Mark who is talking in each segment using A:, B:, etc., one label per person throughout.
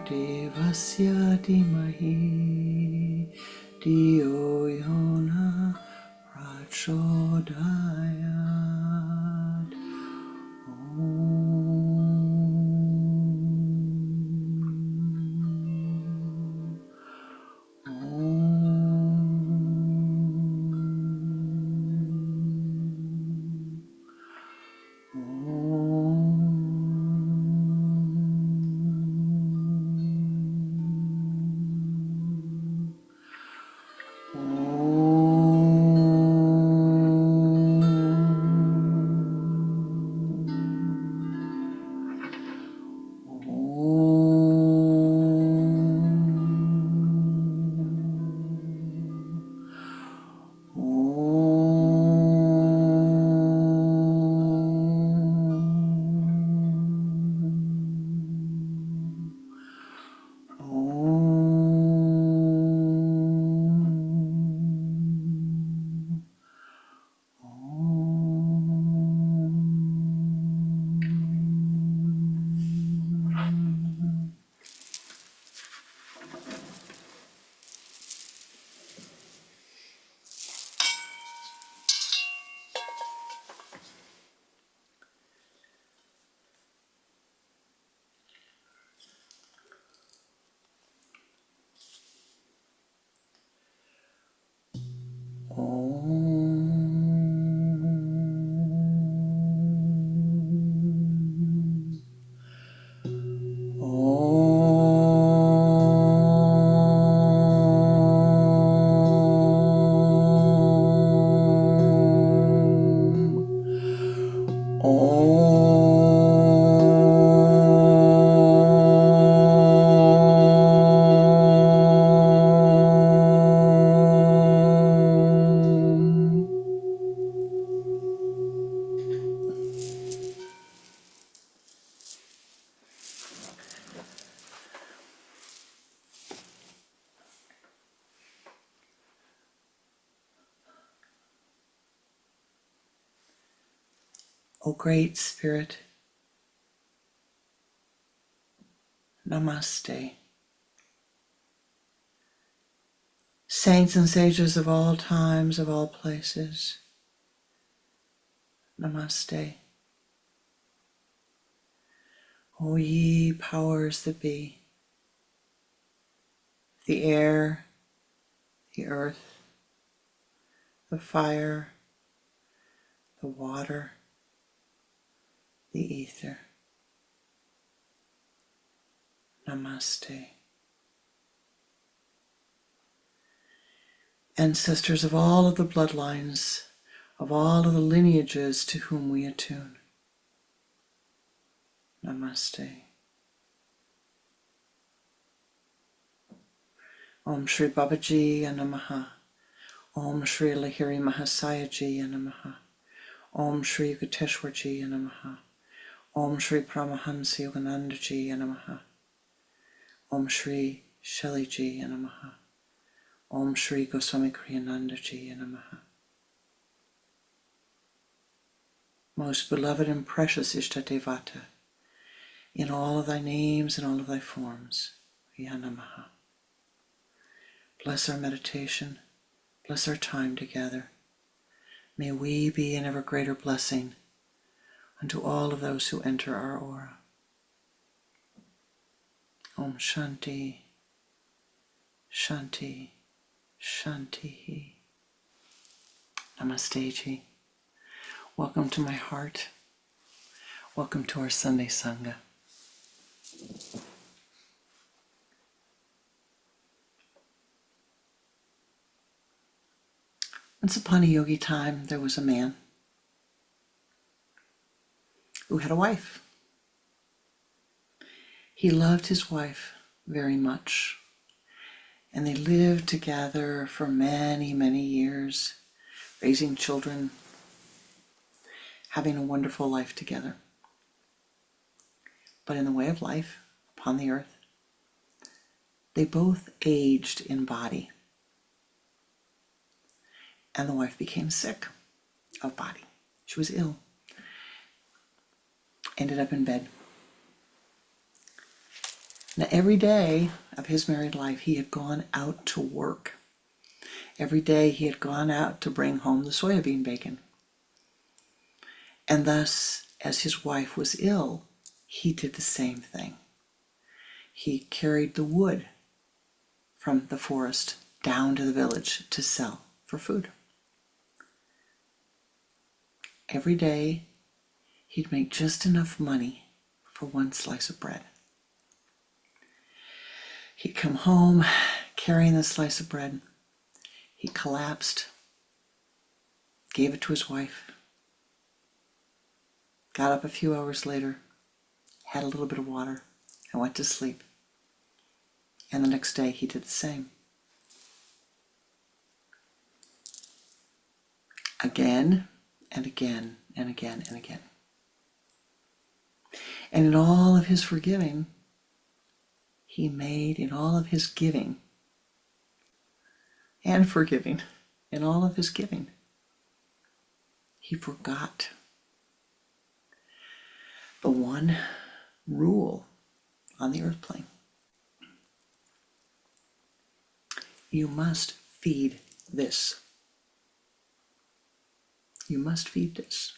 A: Devasya Dhimahi Dhiyo Yona Prachodayat. O Great Spirit, Namaste. Saints and sages of all times, of all places, Namaste. O ye powers that be, the air, the earth, the fire, the water, the ether, Namaste. Ancestors of all of the bloodlines, of all of the lineages to whom we attune, Namaste. Om Shri Babaji Namaha. Om Shri Lahiri Mahasayaji Namaha. Om Shri Yukateshwarji Namaha. Om Shri Paramahansa Yoganandaji Namaha. Om Shri Sheliji Namaha. Om Shri Goswami Kriyanandaji Namaha. Most beloved and precious Ishtadevata, in all of thy names and all of thy forms, Yanamaha. Bless our meditation, bless our time together. May we be an ever greater blessing unto all of those who enter our aura. Om Shanti, Shanti, Shanti. Namaste Ji. Welcome to my heart. Welcome to our Sunday Sangha. Once upon a yogi time, there was a man who had a wife. He loved his wife very much, and they lived together for many, many years, raising children, having a wonderful life together. But in the way of life, upon the earth, they both aged in body. And the wife became sick of body. She was ill. Ended up in bed. Now, every day of his married life, he had gone out to work. Every day he had gone out to bring home the soybean bacon. And thus, as his wife was ill, he did the same thing. He carried the wood from the forest down to the village to sell for food. Every day, he'd make just enough money for one slice of bread. He'd come home carrying the slice of bread. He collapsed, gave it to his wife, got up a few hours later, had a little bit of water, and went to sleep. And the next day he did the same. Again and again and again and again. And in all of his forgiving, he made, in all of his giving and forgiving, in all of his giving, he forgot the one rule on the earth plane. You must feed this. You must feed this.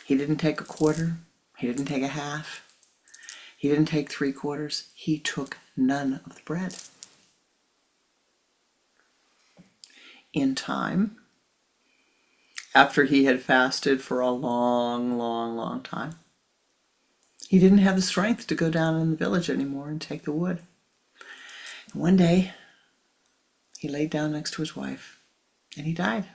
A: He didn't take a quarter. He didn't take a half. He didn't take 3/4. He took none of the bread. In time, after he had fasted for a long, long, long time, he didn't have the strength to go down in the village anymore and take the wood. And one day, he laid down next to his wife, and he died.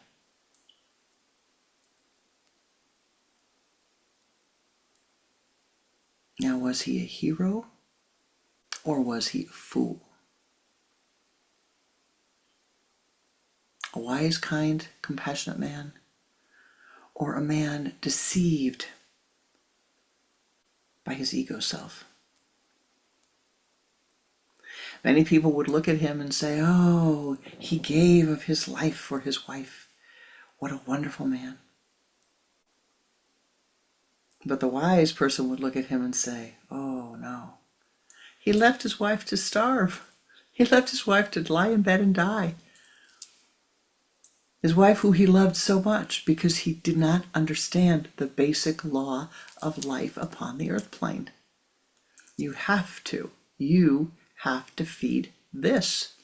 A: Now, was he a hero, or was he a fool? A wise, kind, compassionate man, or a man deceived by his ego self? Many people would look at him and say, oh, he gave of his life for his wife. What a wonderful man. But the wise person would look at him and say, oh, no. He left his wife to starve. He left his wife to lie in bed and die. His wife, who he loved so much, because he did not understand the basic law of life upon the earth plane. You have to feed this.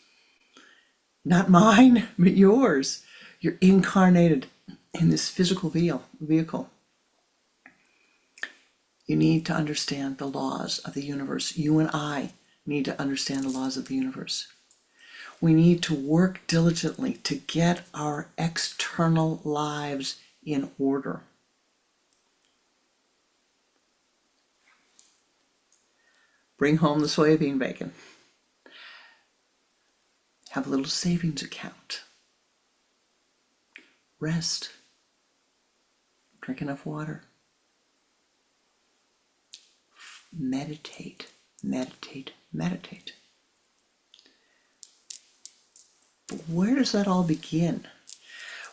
A: Not mine, but yours. You're incarnated in this physical vehicle. You need to understand the laws of the universe. You and I need to understand the laws of the universe. We need to work diligently to get our external lives in order. Bring home the soybean bacon. Have a little savings account. Rest. Drink enough water. Meditate, meditate, meditate. But where does that all begin?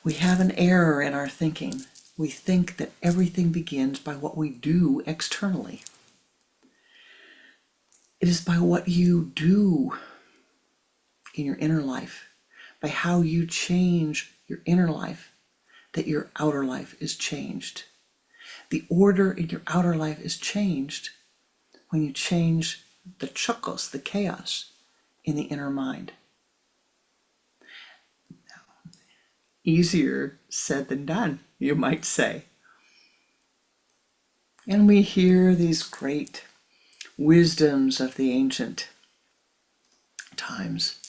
A: We have an error in our thinking. We think that everything begins by what we do externally. It is by what you do in your inner life, by how you change your inner life, that your outer life is changed. The order in your outer life is changed when you change the chokos, the chaos in the inner mind. Now, easier said than done, you might say. And we hear these great wisdoms of the ancient times.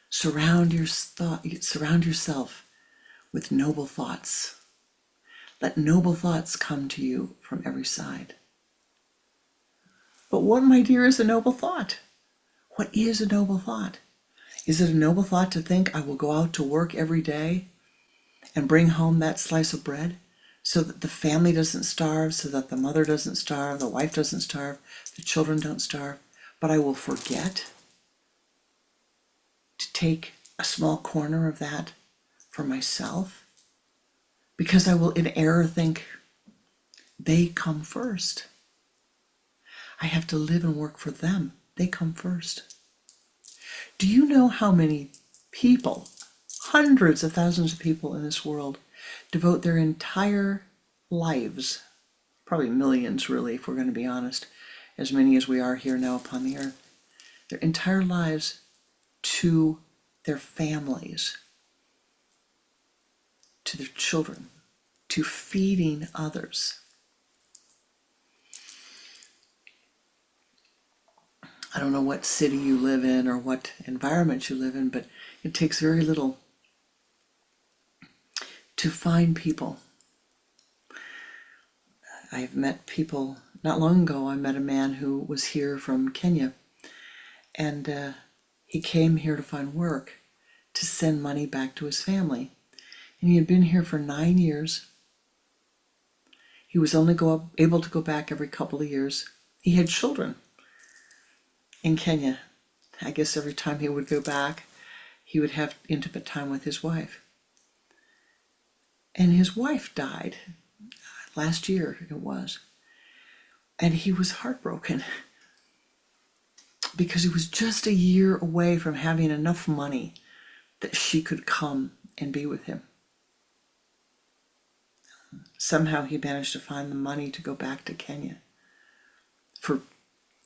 A: Surround yourself with noble thoughts. Let noble thoughts come to you from every side. But what, my dear, is a noble thought? What is a noble thought? Is it a noble thought to think I will go out to work every day and bring home that slice of bread so that the family doesn't starve, so that the mother doesn't starve, the wife doesn't starve, the children don't starve, but I will forget to take a small corner of that for myself because I will in error think they come first. I have to live and work for them. They come first. Do you know how many people, hundreds of thousands of people in this world, devote their entire lives, probably millions really, if we're going to be honest, as many as we are here now upon the earth, their entire lives to their families, to their children, to feeding others? I don't know what city you live in or what environment you live in, but it takes very little to find people. I've met people, not long ago I met a man who was here from Kenya, and he came here to find work, to send money back to his family. And he had been here for 9 years. He was only able to go back every couple of years. He had children in Kenya. I guess every time he would go back, he would have intimate time with his wife. And his wife died last year, it was. And he was heartbroken because he was just a year away from having enough money that she could come and be with him. Somehow he managed to find the money to go back to Kenya for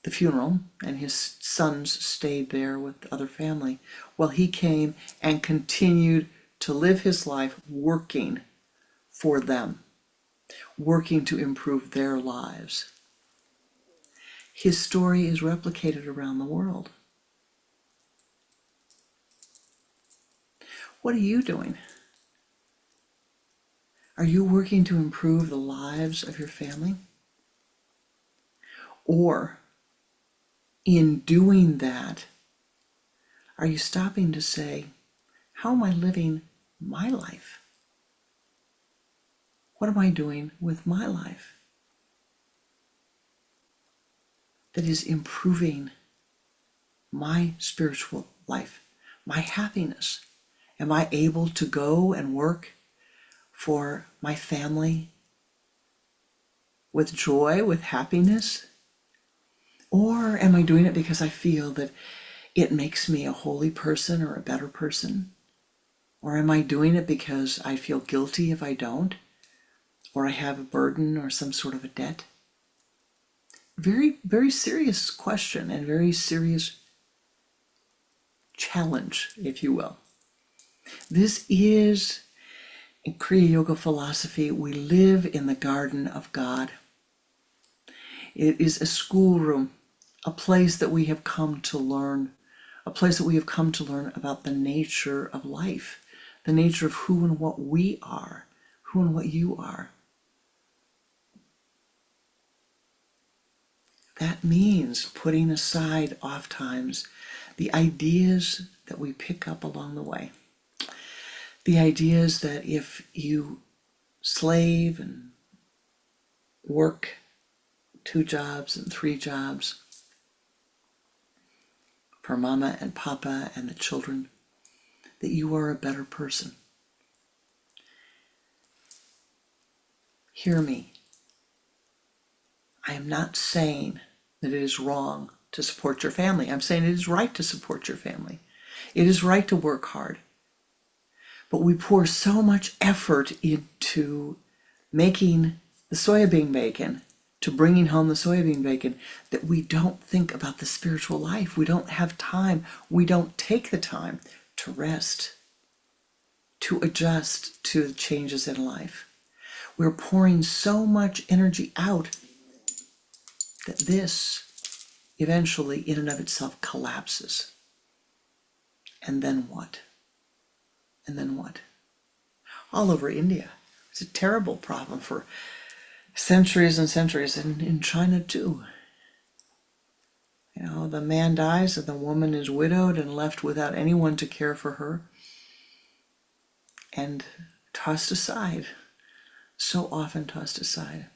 A: the funeral, and his sons stayed there with the other family while he came and continued to live his life working for them, working to improve their lives. His story is replicated around the world. What are you doing? Are you working to improve the lives of your family? Or, in doing that, are you stopping to say, how am I living my life? What am I doing with my life that is improving my spiritual life, my happiness? Am I able to go and work for my family with joy, with happiness? Or am I doing it because I feel that it makes me a holy person or a better person? Or am I doing it because I feel guilty if I don't? Or I have a burden or some sort of a debt? Very, very serious question and very serious challenge, if you will. This is, in Kriya Yoga philosophy, we live in the garden of God. It is a schoolroom, a place that we have come to learn, a place that we have come to learn about the nature of life, the nature of who and what we are, who and what you are. That means putting aside oftentimes the ideas that we pick up along the way. The ideas that if you slave and work 2 jobs and 3 jobs for mama and papa and the children, that you are a better person. Hear me. I am not saying that it is wrong to support your family. I'm saying it is right to support your family. It is right to work hard. But we pour so much effort into making the soybean bacon, to bringing home the soybean bacon, that we don't think about the spiritual life. We don't have time. We don't take the time to rest, to adjust to the changes in life. We're pouring so much energy out that this eventually, in and of itself, collapses. And then what? And then what? All over India. It's a terrible problem for centuries and centuries, and in China too. You know, the man dies and the woman is widowed and left without anyone to care for her and tossed aside, so often tossed aside.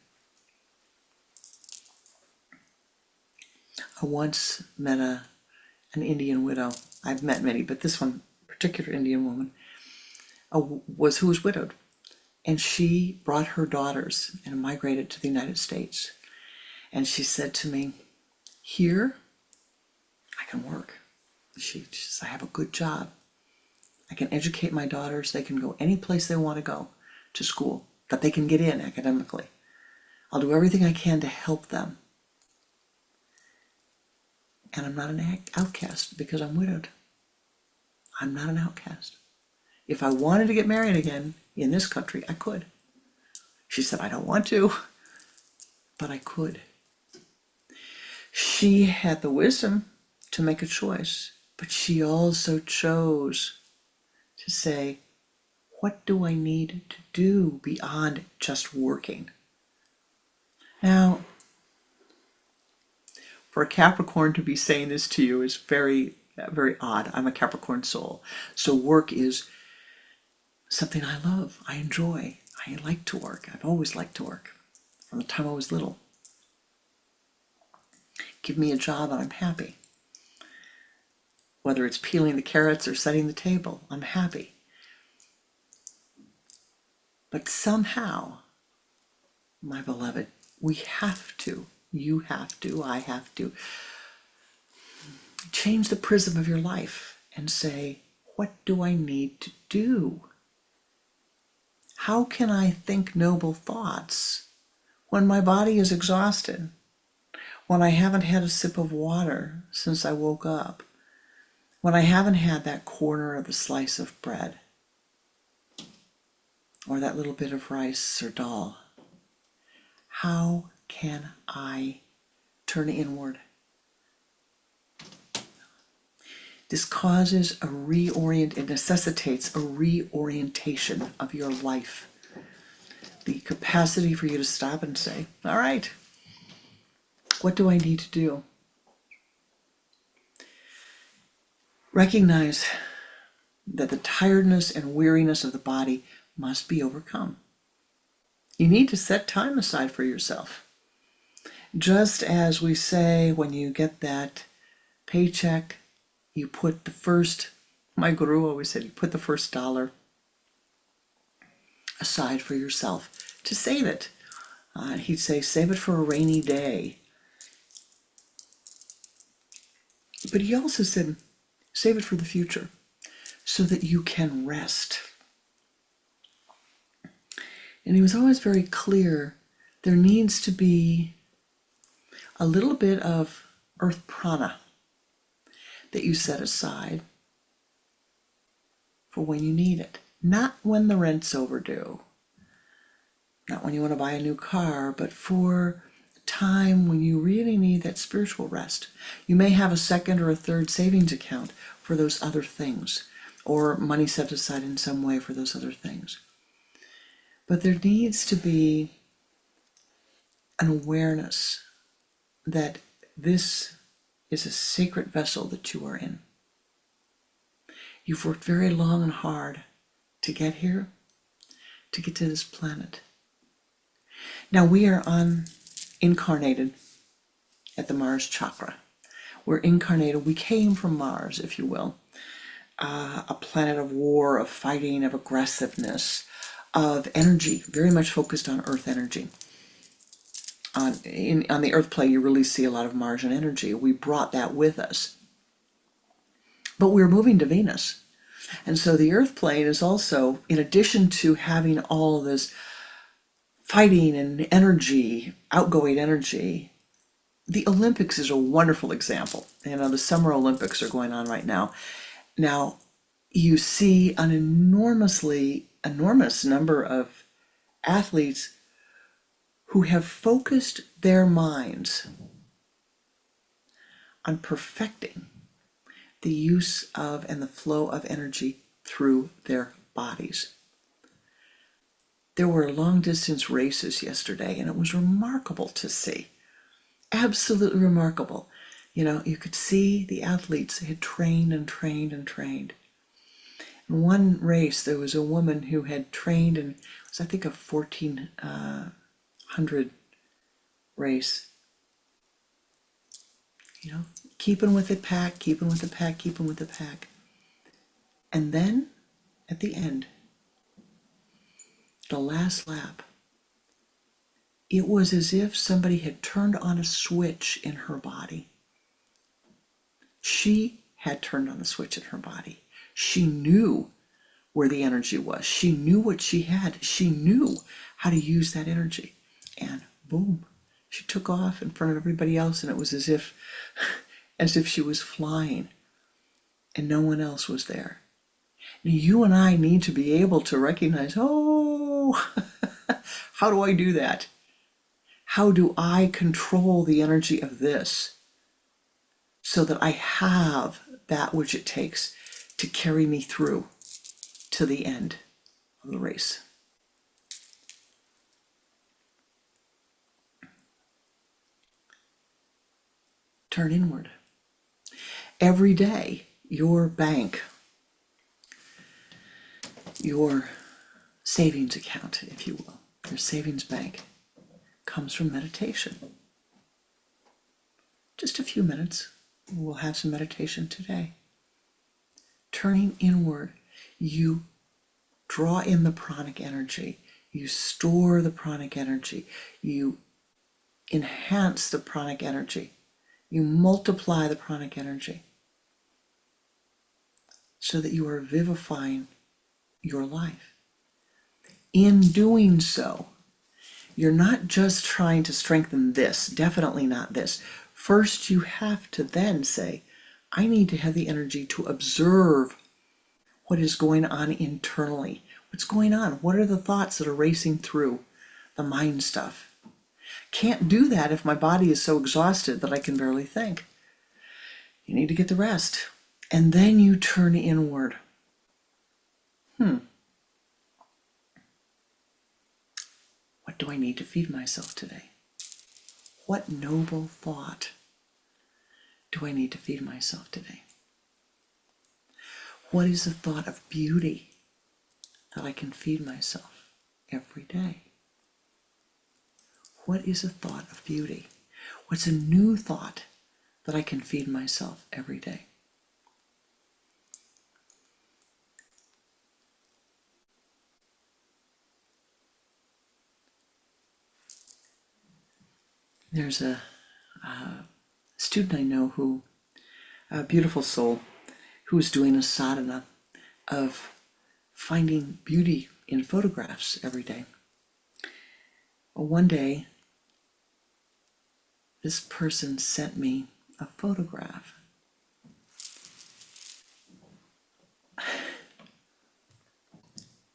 A: I once met an Indian widow. I've met many, but this one particular Indian woman who was widowed. And she brought her daughters and migrated to the United States. And she said to me, Here, I can work. She says, I have a good job. I can educate my daughters. They can go any place they want to go to school, that they can get in academically. I'll do everything I can to help them. And I'm not an outcast because I'm widowed. I'm not an outcast. If I wanted to get married again in this country, I could. She said, I don't want to, but I could. She had the wisdom to make a choice, but she also chose to say, what do I need to do beyond just working? Now, for a Capricorn to be saying this to you is very, very odd. I'm a Capricorn soul. So work is something I love, I enjoy. I like to work. I've always liked to work from the time I was little. Give me a job and I'm happy. Whether it's peeling the carrots or setting the table, I'm happy. But somehow, my beloved, we have to, you have to, I have to, change the prism of your life and say, what do I need to do? How can I think noble thoughts when my body is exhausted? When I haven't had a sip of water since I woke up? When I haven't had that corner of a slice of bread? Or that little bit of rice or dal? How can I turn inward? This causes it necessitates a reorientation of your life. The capacity for you to stop and say, all right, what do I need to do? Recognize that the tiredness and weariness of the body must be overcome. You need to set time aside for yourself. Just as we say when you get that paycheck, you put the first, my guru always said, you put the first dollar aside for yourself to save it. He'd say, save it for a rainy day. But he also said, save it for the future so that you can rest. And he was always very clear, there needs to be a little bit of earth prana that you set aside for when you need it. Not when the rent's overdue, not when you want to buy a new car, but for a time when you really need that spiritual rest. You may have a second or a third savings account for those other things, or money set aside in some way for those other things. But there needs to be an awareness that this is a sacred vessel that you are in. You've worked very long and hard to get here, to get to this planet. Now we are incarnated at the Mars chakra. We're incarnated, we came from Mars, if you will, a planet of war, of fighting, of aggressiveness, of energy, very much focused on earth energy. On the earth plane, you really see a lot of Martian energy. We brought that with us. But we're moving to Venus. And so the earth plane is also, in addition to having all this fighting and energy, outgoing energy, the Olympics is a wonderful example. You know, the Summer Olympics are going on right now. Now, you see an enormous number of athletes who have focused their minds on perfecting the use of and the flow of energy through their bodies. There were long-distance races yesterday, and it was remarkable to see. Absolutely remarkable. You know, you could see the athletes had trained and trained and trained. In one race, there was a woman who had trained, and it was, I think, a 1400 race. You know, keeping with the pack, keeping with the pack, keeping with the pack. And then, at the end, the last lap, it was as if somebody had turned on a switch in her body. She had turned on the switch in her body. She knew where the energy was. She knew what she had. She knew how to use that energy. And boom, she took off in front of everybody else, and it was as if she was flying and no one else was there. Now, you and I need to be able to recognize, oh, how do I do that? How do I control the energy of this so that I have that which it takes to carry me through to the end of the race? Turn inward. Every day, your bank, your savings account, if you will, your savings bank, comes from meditation. Just a few minutes. We'll have some meditation today. Turning inward, you draw in the pranic energy. You store the pranic energy. You enhance the pranic energy. You multiply the pranic energy so that you are vivifying your life. In doing so, you're not just trying to strengthen this, definitely not this. First, you have to then say, I need to have the energy to observe what is going on internally. What's going on? What are the thoughts that are racing through the mind stuff? Can't do that if my body is so exhausted that I can barely think. You need to get the rest. And then you turn inward. What do I need to feed myself today? What noble thought do I need to feed myself today? What is the thought of beauty that I can feed myself every day? What is a thought of beauty? What's a new thought that I can feed myself every day? There's a student I know who, a beautiful soul, who is doing a sadhana of finding beauty in photographs every day. Well, one day, this person sent me a photograph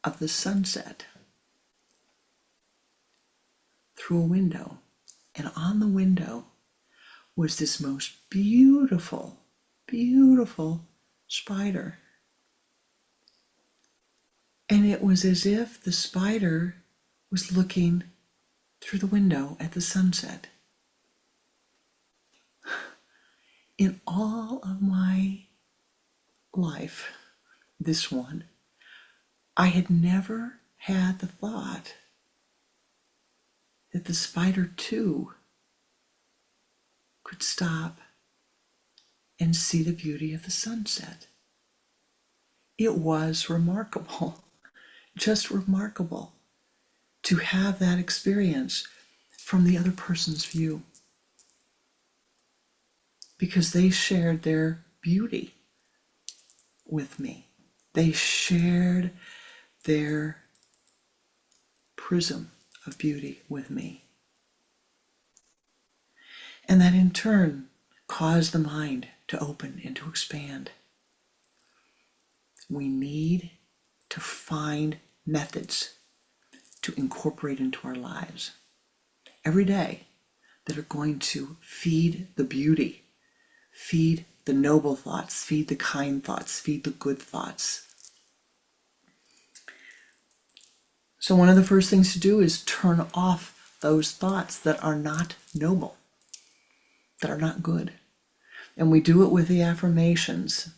A: of the sunset through a window. And on the window was this most beautiful, beautiful spider. And it was as if the spider was looking through the window at the sunset. In all of my life, this one, I had never had the thought that the spider too could stop and see the beauty of the sunset. It was remarkable, just remarkable, to have that experience from the other person's view, because they shared their beauty with me. They shared their prism of beauty with me. And that in turn caused the mind to open and to expand. We need to find methods to incorporate into our lives every day that are going to feed the beauty, feed the noble thoughts, feed the kind thoughts, feed the good thoughts. So one of the first things to do is turn off those thoughts that are not noble, that are not good. And we do it with the affirmations.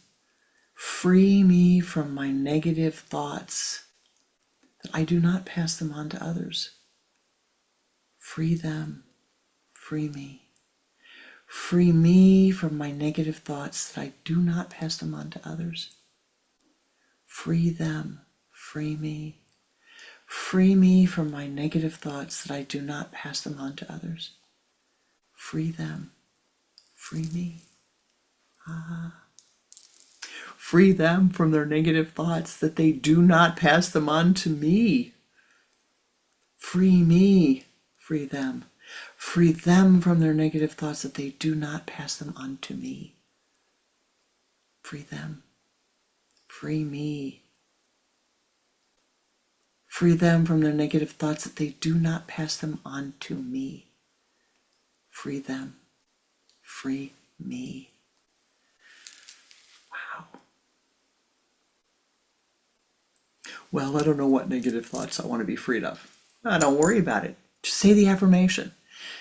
A: Free me from my negative thoughts, that I do not pass them on to others. Free them, free me. Free me from my negative thoughts, that I do not pass them on to others. Free them, free me. Free me from my negative thoughts, that I do not pass them on to others. Free them, free me. Free them from their negative thoughts that they do not pass them on to me. Free me. Free them. Free them from their negative thoughts that they do not pass them on to me. Free them. Free me. Free them from their negative thoughts that they do not pass them on to me. Free them. Free me. Wow. Well, I don't know what negative thoughts I want to be freed of. Don't worry about it. Just say the affirmation.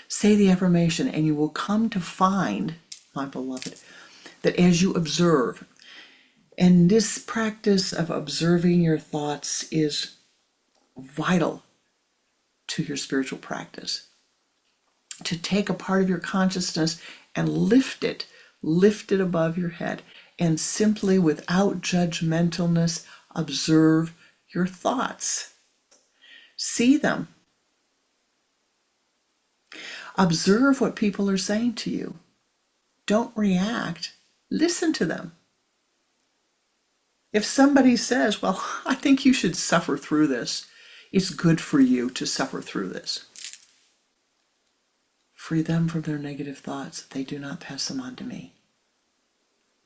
A: Say the affirmation, and you will come to find, my beloved, that as you observe, and this practice of observing your thoughts is vital to your spiritual practice. To take a part of your consciousness and lift it above your head, and simply without judgmentalness observe your thoughts. See them. Observe what people are saying to you. Don't react. Listen to them. If somebody says, well, I think you should suffer through this, it's good for you to suffer through this. Free them from their negative thoughts. They do not pass them on to me.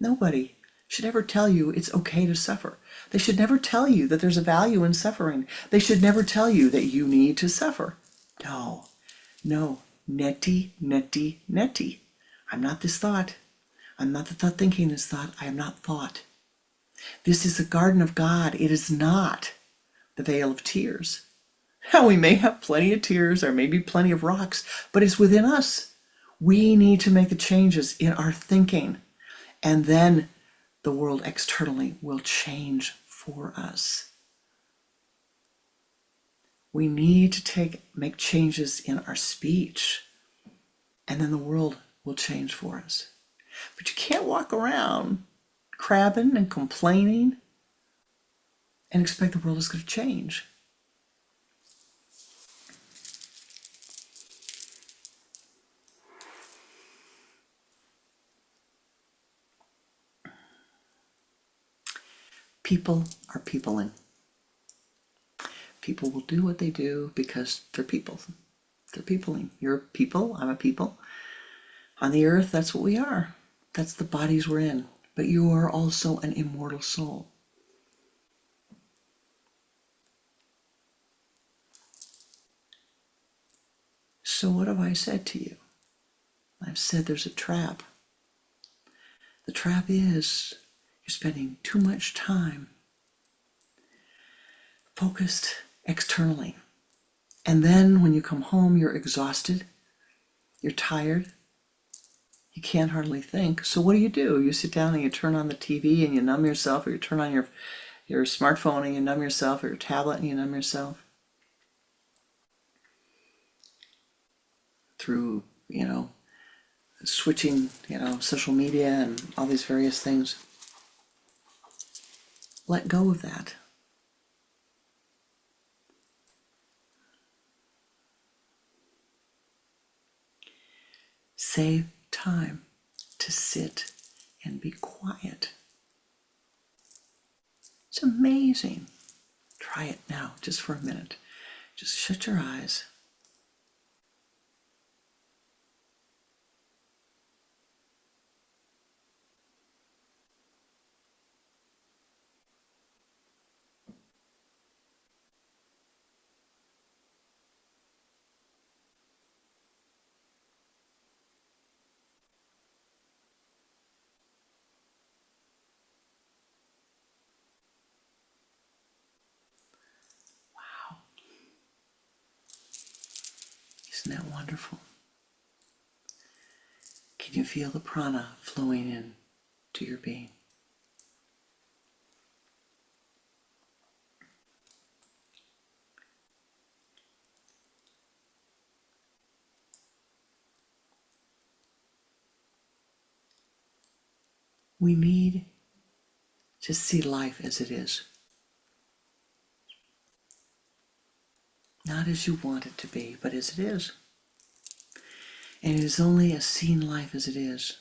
A: Nobody should ever tell you it's okay to suffer. They should never tell you that there's a value in suffering. They should never tell you that you need to suffer. No. Neti, neti, neti. I'm not this thought. I'm not the thought thinking this thought. I am not thought. This is the garden of God. It is not the vale of tears. Now, we may have plenty of tears, or maybe plenty of rocks, but it's within us. We need to make the changes in our thinking, and then the world externally will change for us. We need to make changes in our speech, and then the world will change for us. But you can't walk around crabbing and complaining and expect the world is going to change. People are peopling. People will do what they do because they're people. They're peopling. You're a people. I'm a people. On the earth, that's what we are. That's the bodies we're in. But you are also an immortal soul. So what have I said to you? I've said there's a trap. The trap is you're spending too much time focused externally. And then when you come home, you're exhausted, you're tired, you can't hardly think. So what do? You sit down and you turn on the TV and you numb yourself, or you turn on your smartphone and you numb yourself, or your tablet and you numb yourself. Through, switching, social media and all these various things. Let go of that. Save time to sit and be quiet. It's amazing. Try it now, just for a minute. Just shut your eyes. Isn't that wonderful? Can you feel the prana flowing in to your being? We need to see life as it is. Not as you want it to be, but as it is. And it is only a seeing life as it is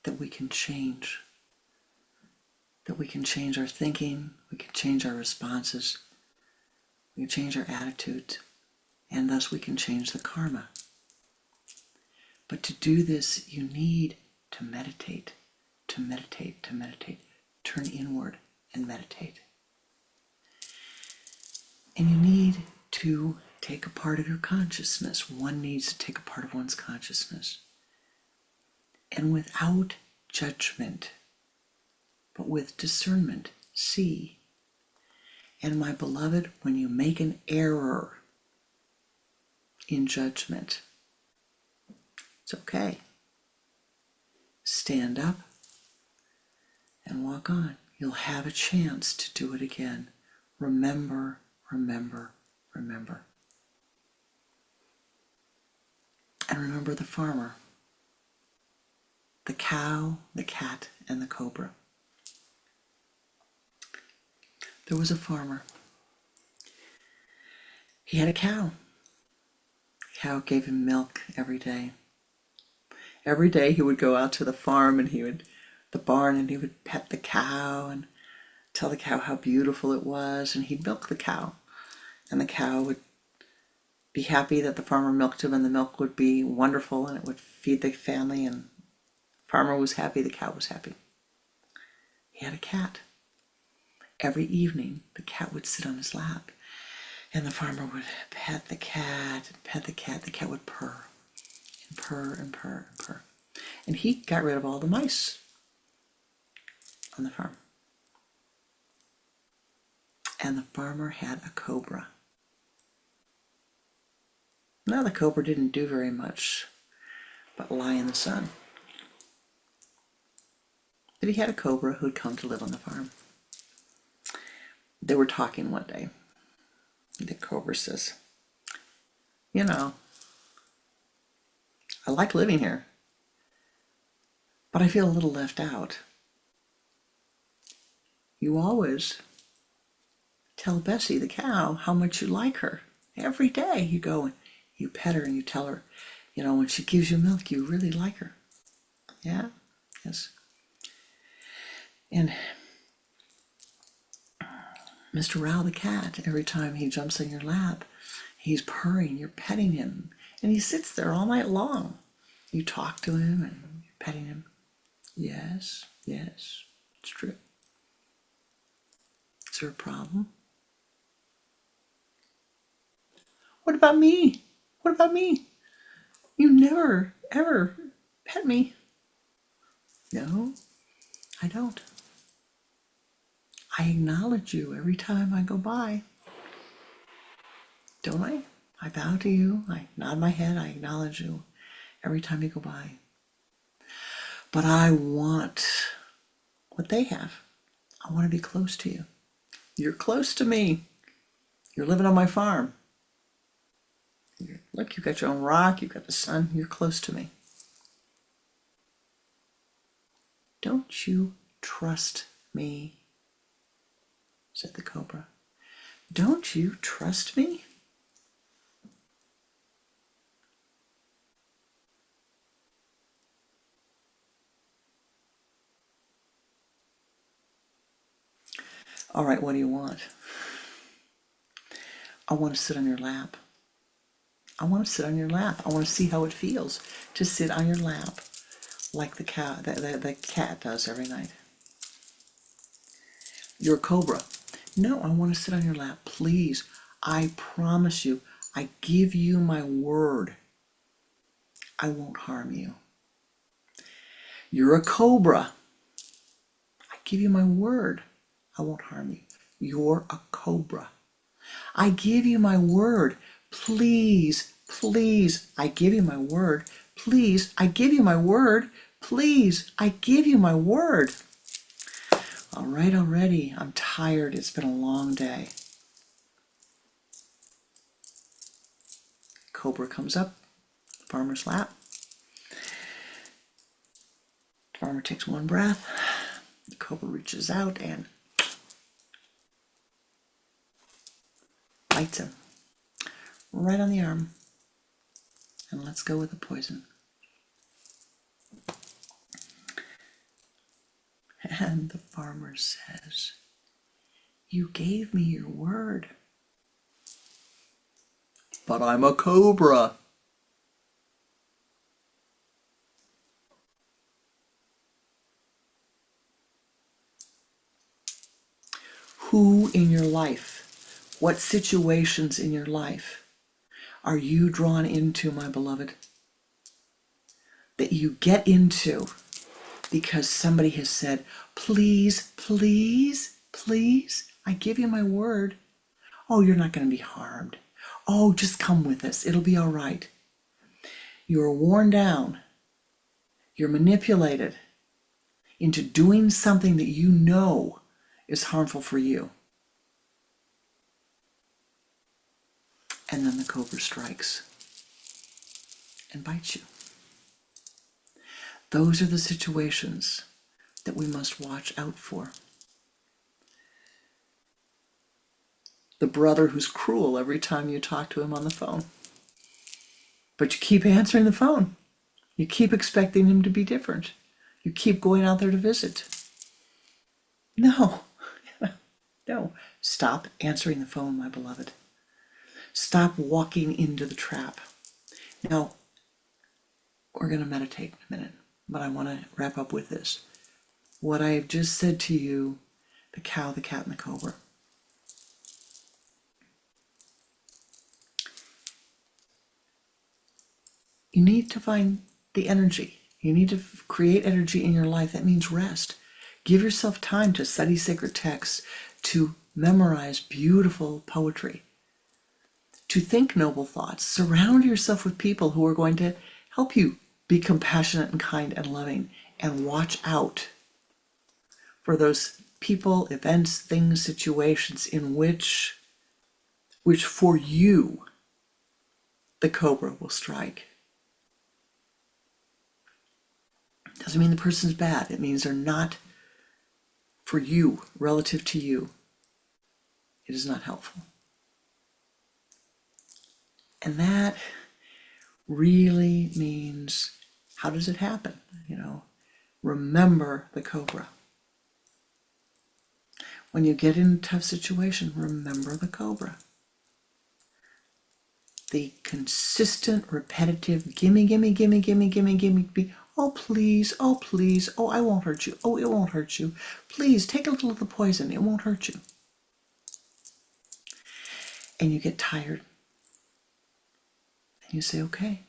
A: that we can change. That we can change our thinking, we can change our responses, we can change our attitudes, and thus we can change the karma. But to do this, you need to meditate, to meditate, to meditate. Turn inward and meditate. And you need to take a part of your consciousness. One needs to take a part of one's consciousness. And without judgment, but with discernment, see. And my beloved, when you make an error in judgment, it's okay. Stand up and walk on. You'll have a chance to do it again. Remember, remember, remember. And remember the farmer, the cow, the cat, and the cobra. There was a farmer. He had a cow. The cow gave him milk every day. Every day he would go out to the farm and the barn, and he would pet the cow and tell the cow how beautiful it was, and he'd milk the cow. And the cow would be happy that the farmer milked him, and the milk would be wonderful, and it would feed the family, and the farmer was happy, the cow was happy. He had a cat. Every evening, the cat would sit on his lap, and the farmer would pet the cat, and pet the cat. The cat would purr, and purr, and purr, and purr. And he got rid of all the mice on the farm. And the farmer had a cobra. Now the cobra didn't do very much but lie in the sun. But he had a cobra who'd come to live on the farm. They were talking one day. The cobra says, "You know, I like living here, but I feel a little left out. You always tell Bessie the cow how much you like her. Every day you go and you pet her and you tell her, you know, when she gives you milk, you really like her." "Yeah, yes." And Mr. Rao the cat, every time he jumps in your lap, he's purring, you're petting him, and he sits there all night long. You talk to him and you're petting him. "Yes, yes, it's true. Is there a problem?" "What about me? What about me? You never, ever pet me." "No, I don't. I acknowledge you every time I go by. Don't I? I bow to you, I nod my head, I acknowledge you every time you go by. But I want what they have. I want to be close to you. You're close to me. You're living on my farm. Look, you've got your own rock, you've got the sun, you're close to me. Don't you trust me?" said the cobra. "Don't you trust me?" "All right, what do you want?" "I want to sit on your lap. I want to sit on your lap. I want to see how it feels to sit on your lap like the cat does every night." "You're a cobra." "No, I want to sit on your lap. Please, I promise you, I give you my word, I won't harm you." "You're a cobra." "I give you my word, I won't harm you." "You're a cobra." "I give you my word. Please, please, I give you my word. Please, I give you my word. Please, I give you my word." "All right, already. I'm tired. It's been a long day." Cobra comes up, farmer's lap. The farmer takes one breath. The cobra reaches out and bites him right on the arm and lets go with the poison. And the farmer says, "You gave me your word." "But I'm a cobra." Who in your life, what situations in your life are you drawn into, my beloved, that you get into because somebody has said, "Please, please, please, I give you my word. Oh, you're not going to be harmed. Oh, just come with us. It'll be all right." You're worn down. You're manipulated into doing something that you know is harmful for you. And then the cobra strikes and bites you. Those are the situations that we must watch out for. The brother who's cruel every time you talk to him on the phone. But you keep answering the phone. You keep expecting him to be different. You keep going out there to visit. No, no. Stop answering the phone, my beloved. Stop walking into the trap. Now, we're going to meditate in a minute, but I want to wrap up with this. What I have just said to you, the cow, the cat, and the cobra. You need to find the energy. You need to create energy in your life. That means rest. Give yourself time to study sacred texts, to memorize beautiful poetry, to think noble thoughts. Surround yourself with people who are going to help you be compassionate and kind and loving, and watch out for those people, events, things, situations in which for you the cobra will strike. Doesn't mean the person's bad. It means they're not for you, relative to you. It is not helpful. And that really means, how does it happen? Remember the cobra. When you get in a tough situation, remember the cobra. The consistent, repetitive, gimme, gimme, gimme, gimme, gimme, gimme, oh please, oh please, oh I won't hurt you, oh it won't hurt you, please take a little of the poison, it won't hurt you. And you get tired. And you say, okay.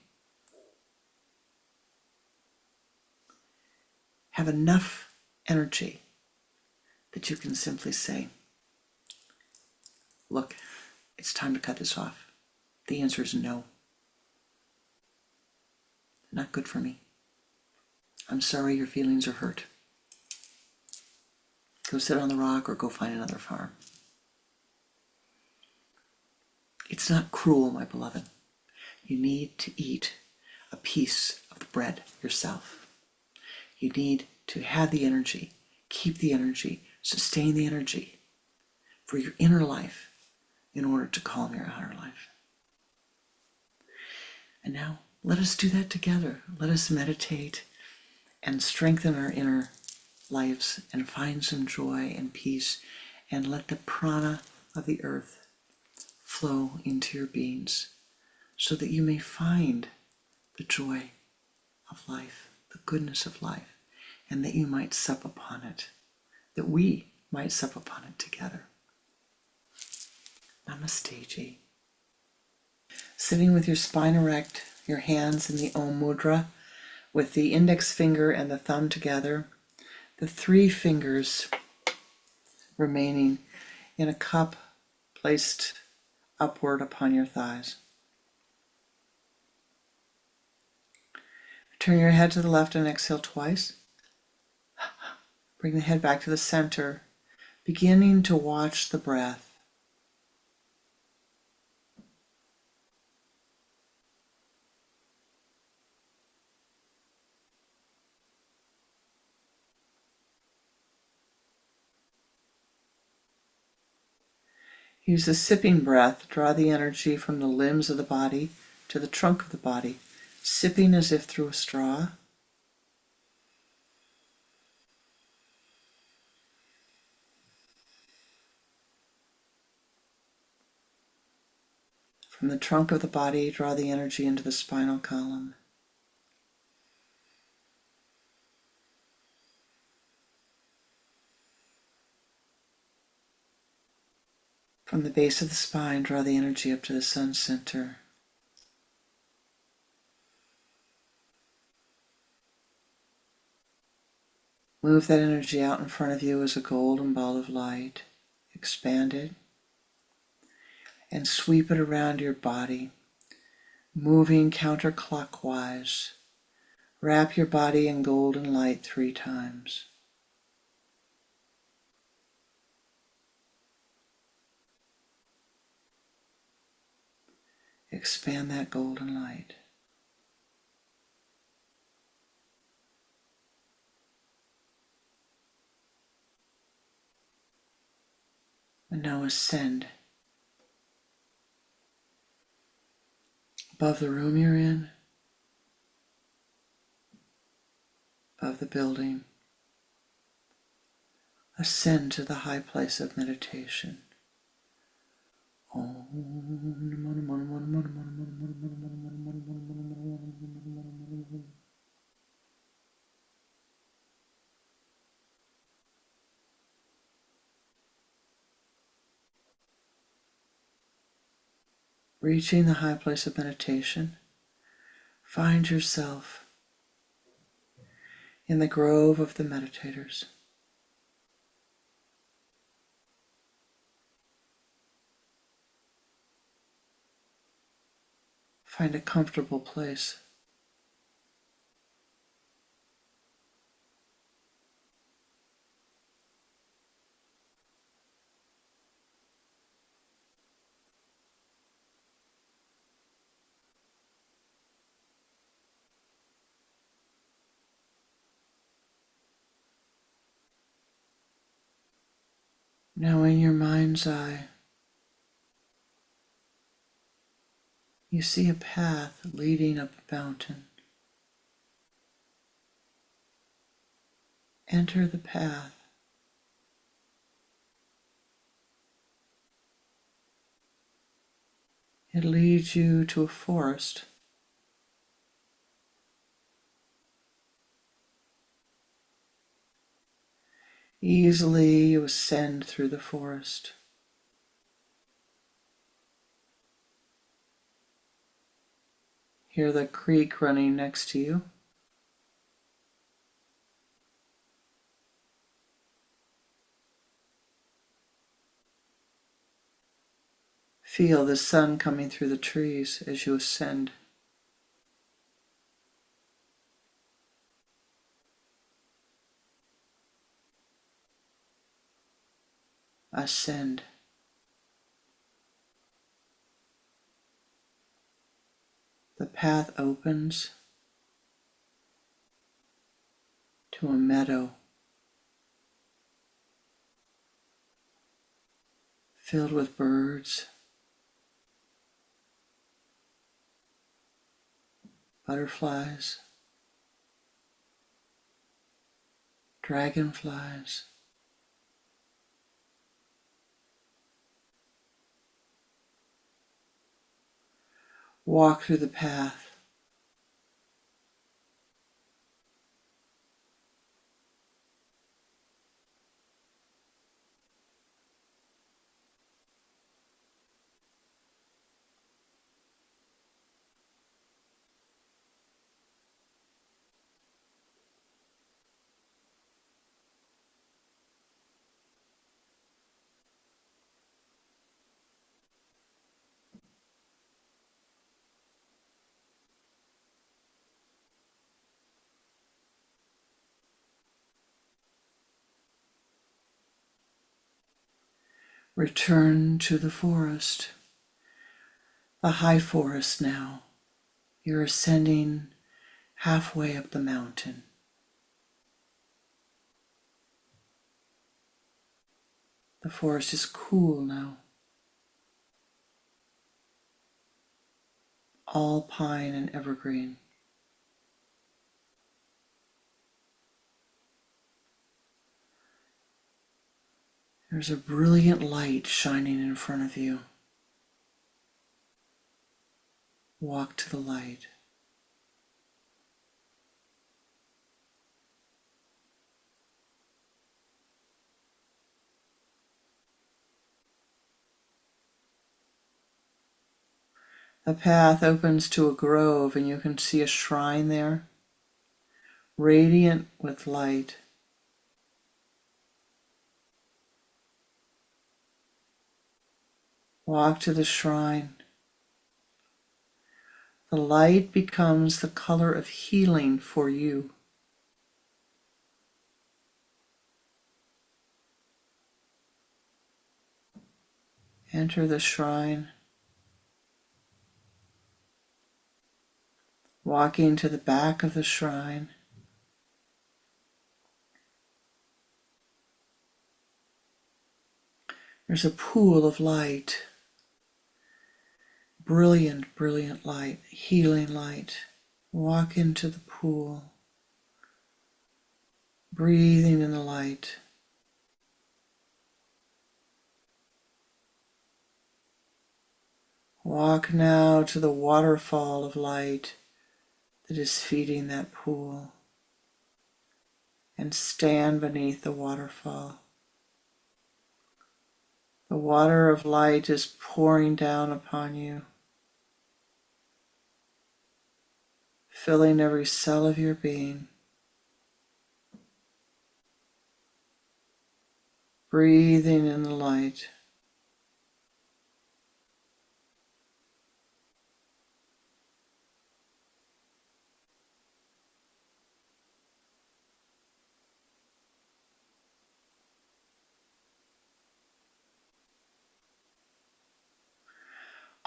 A: Have enough energy that you can simply say, look, it's time to cut this off. The answer is no. Not good for me. I'm sorry your feelings are hurt. Go sit on the rock or go find another farm. It's not cruel, my beloved. You need to eat a piece of the bread yourself. You need to have the energy, keep the energy, sustain the energy for your inner life in order to calm your outer life. And now, let us do that together. Let us meditate and strengthen our inner lives and find some joy and peace, and let the prana of the earth flow into your beings so that you may find the joy of life, the goodness of life, and that you might sup upon it, that we might sup upon it together. Namaste, Ji. Sitting with your spine erect, your hands in the Om Mudra, with the index finger and the thumb together, the 3 fingers remaining in a cup placed upward upon your thighs. Turn your head to the left and exhale twice. Bring the head back to the center, beginning to watch the breath. Use the sipping breath. Draw the energy from the limbs of the body to the trunk of the body, sipping as if through a straw. From the trunk of the body, draw the energy into the spinal column. From the base of the spine, draw the energy up to the sun center. Move that energy out in front of you as a golden ball of light. Expand it and sweep it around your body, moving counterclockwise. Wrap your body in golden light 3 times. Expand that golden light. And now ascend above the room you're in, above the building. Ascend to the high place of meditation. Reaching the high place of meditation, find yourself in the grove of the meditators. Find a comfortable place. Now in your mind's eye, you see a path leading up a mountain. Enter the path. It leads you to a forest. Easily you ascend through the forest. Hear the creek running next to you. Feel the sun coming through the trees as you ascend. Ascend. The path opens to a meadow filled with birds, butterflies, dragonflies. Walk through the path. Return to the forest, the high forest now. You're ascending halfway up the mountain. The forest is cool now. All pine and evergreen. There's a brilliant light shining in front of you. walk to the light. The path opens to a grove, and you can see a shrine there, radiant with light. Walk to the shrine. The light becomes the color of healing for you. Enter the shrine. Walking to the back of the shrine. There's a pool of light. Brilliant, brilliant light, healing light. Walk into the pool, breathing in the light. Walk now to the waterfall of light that is feeding that pool, and stand beneath the waterfall. The water of light is pouring down upon you, filling every cell of your being. Breathing in the light.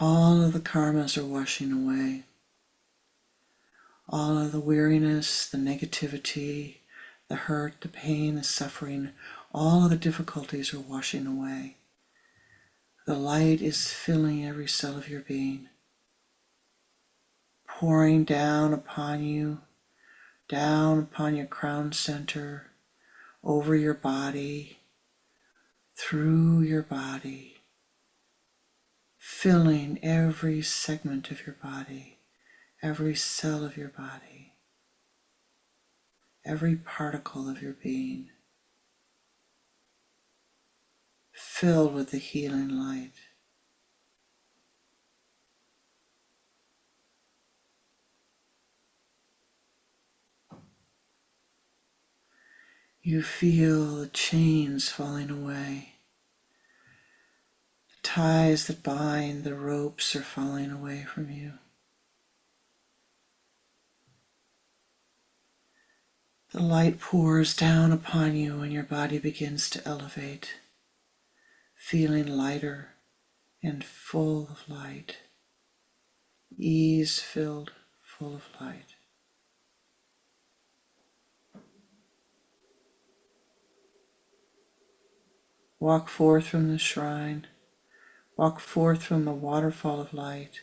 A: All of the karmas are washing away. All of the weariness, the negativity, the hurt, the pain, the suffering, all of the difficulties are washing away. The light is filling every cell of your being, pouring down upon you, down upon your crown center, over your body, through your body, filling every segment of your body, every cell of your body, every particle of your being, filled with the healing light. You feel the chains falling away. The ties that bind, the ropes are falling away from you. The light pours down upon you and your body begins to elevate, feeling lighter and full of light, ease-filled, full of light. Walk forth from the shrine, walk forth from the waterfall of light,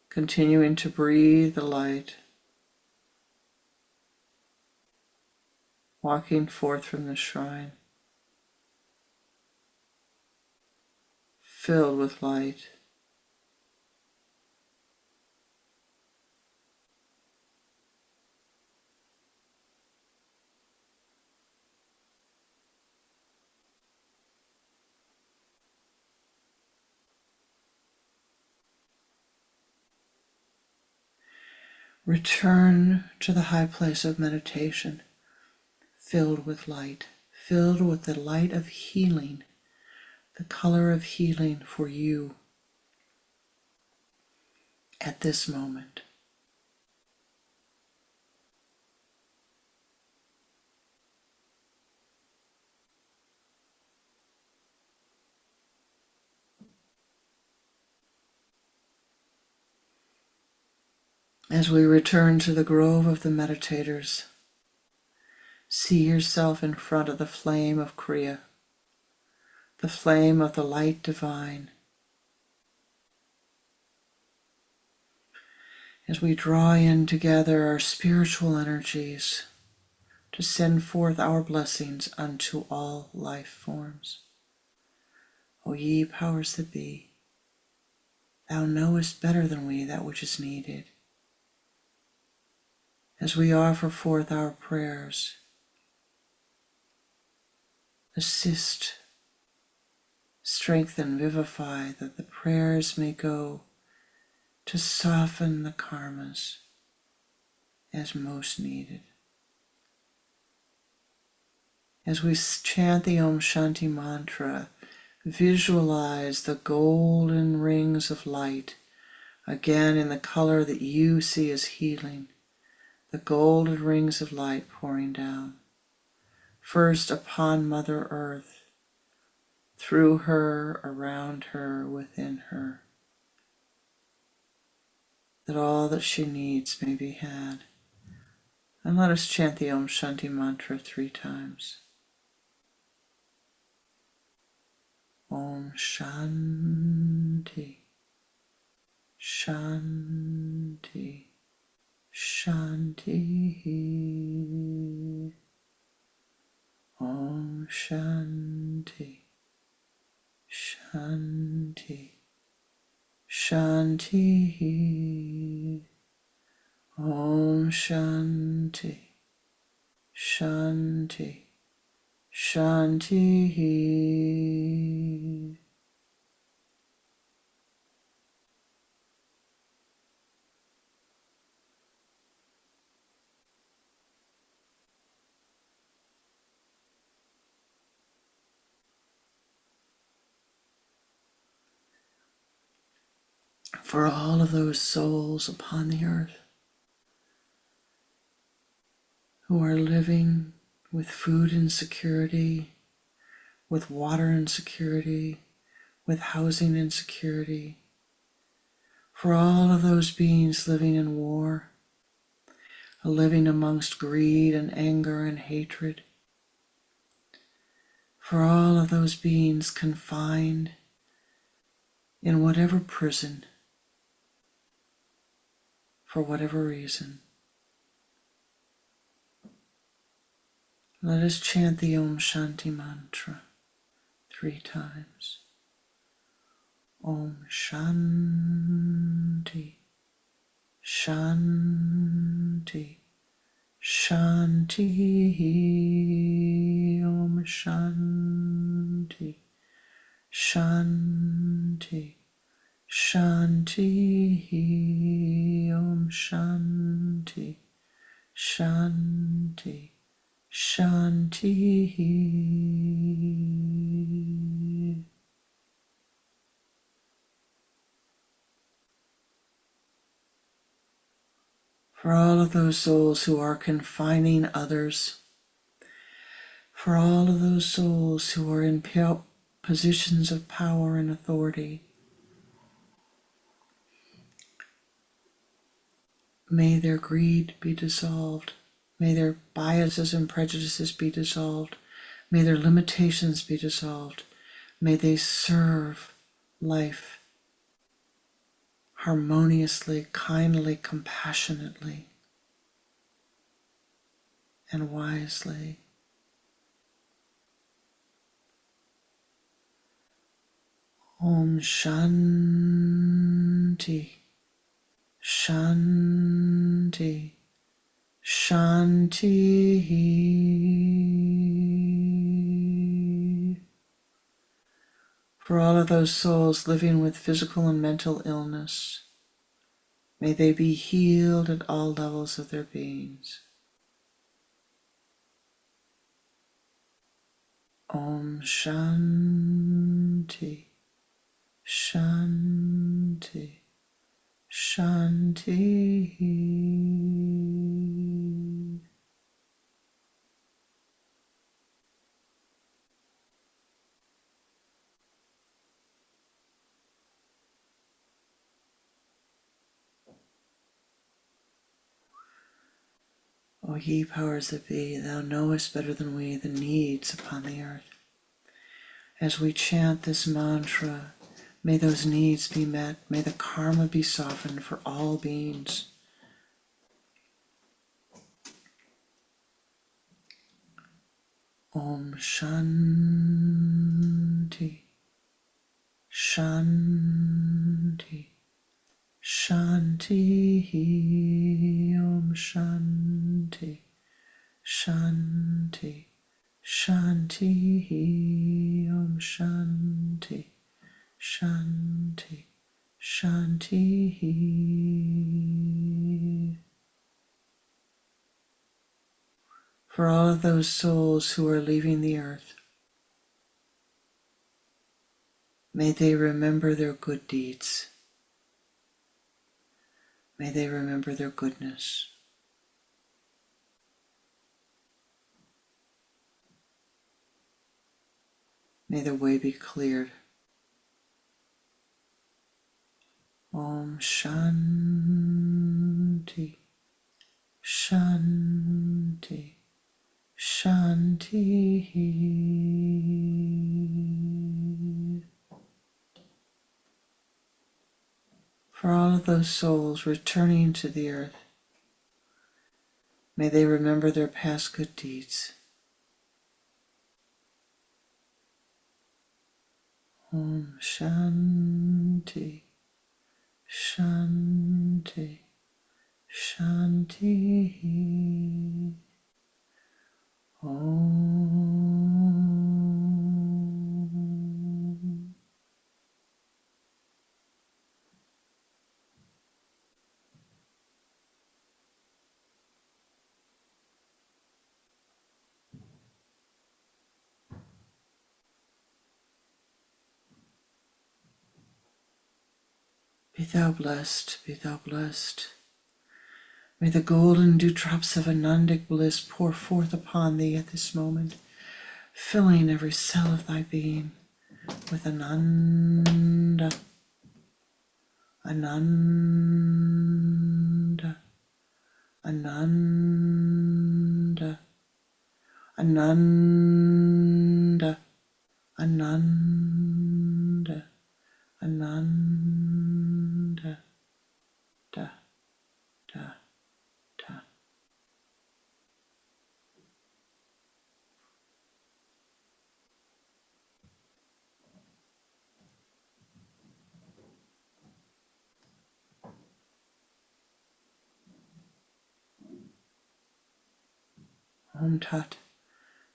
A: continuing to breathe the light, walking forth from the shrine, filled with light. Return to the high place of meditation, filled with light, filled with the light of healing, the color of healing for you at this moment. As we return to the grove of the meditators, see yourself in front of the flame of Kriya, the flame of the light divine. As we draw in together our spiritual energies to send forth our blessings unto all life forms. O ye powers that be, Thou knowest better than we that which is needed. As we offer forth our prayers, assist, strengthen, vivify, that the prayers may go to soften the karmas as most needed. As we chant the Om Shanti mantra, visualize the golden rings of light, again in the color that you see as healing, the golden rings of light pouring down, first upon Mother Earth, through her, around her, within her, that all that she needs may be had. And let us chant the Om Shanti mantra 3 times. Om Shanti, Shanti, Shanti. Om Shanti, Shanti, Shanti. Om Shanti, Shanti, Shanti. For all of those souls upon the earth who are living with food insecurity, with water insecurity, with housing insecurity, for all of those beings living in war, living amongst greed and anger and hatred, for all of those beings confined in whatever prison, for whatever reason. Let us chant the Om Shanti mantra 3 times. Om Shanti, Shanti, Shanti. Om Shanti, Shanti, Shanti. Om Shanti, Shanti, Shanti. For all of those souls who are confining others, for all of those souls who are in positions of power and authority, may their greed be dissolved. May their biases and prejudices be dissolved. May their limitations be dissolved. May they serve life harmoniously, kindly, compassionately, and wisely. Om Shanti, Shanti, Shanti. For all of those souls living with physical and mental illness, may they be healed at all levels of their beings. Om Shanti, Shanti, Shanti. O ye powers that be, thou knowest better than we the needs upon the earth. As we chant this mantra, may those needs be met. May the karma be softened for all beings. Om Shanti, Shanti, Shanti, Om Shanti, Shanti, Shanti, Om Shanti, Shanti, Shanti. For all of those souls who are leaving the earth, may they remember their good deeds. May they remember their goodness. May the way be cleared. Om Shanti, Shanti, Shanti. For all of those souls returning to the earth, may they remember their past good deeds. Om Shanti, Shanti, Shanti. Om. Be thou blessed, be thou blessed. May the golden dewdrops of Anandic bliss pour forth upon thee at this moment, filling every cell of thy being with Ananda, Ananda, Ananda, Ananda, Ananda, Ananda, da, da, da. Om Tat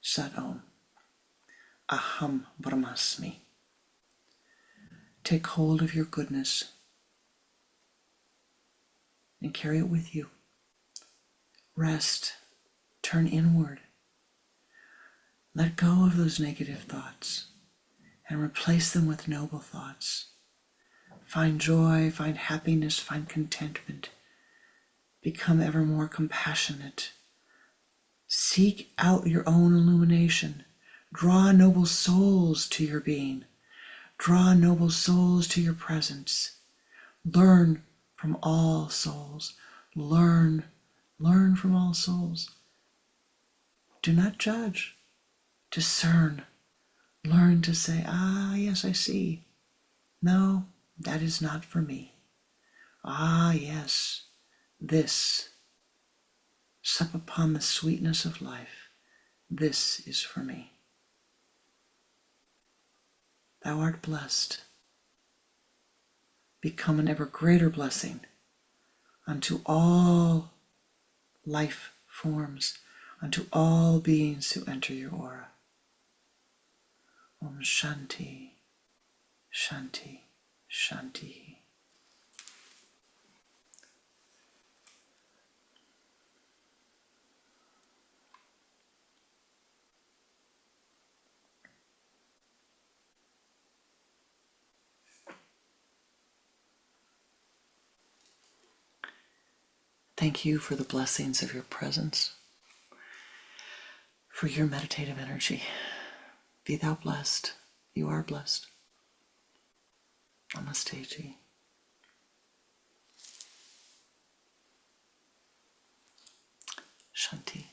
A: Sat Om. Aham Brahmasmi. Take hold of your goodness and carry it with you. Rest, turn inward. Let go of those negative thoughts and replace them with noble thoughts. Find joy, find happiness, find contentment. Become ever more compassionate. Seek out your own illumination. Draw noble souls to your being. Draw noble souls to your presence. Learn from all souls. Learn from all souls. Do not judge. Discern. Learn to say, ah, yes, I see. No, that is not for me. Ah, yes, this. Sup upon the sweetness of life. This is for me. Thou art blessed. Become an ever greater blessing unto all life forms, unto all beings who enter your aura. Om Shanti, Shanti, Shanti. Thank you for the blessings of your presence, for your meditative energy. Be thou blessed. You are blessed. Namaste, Ji. Shanti.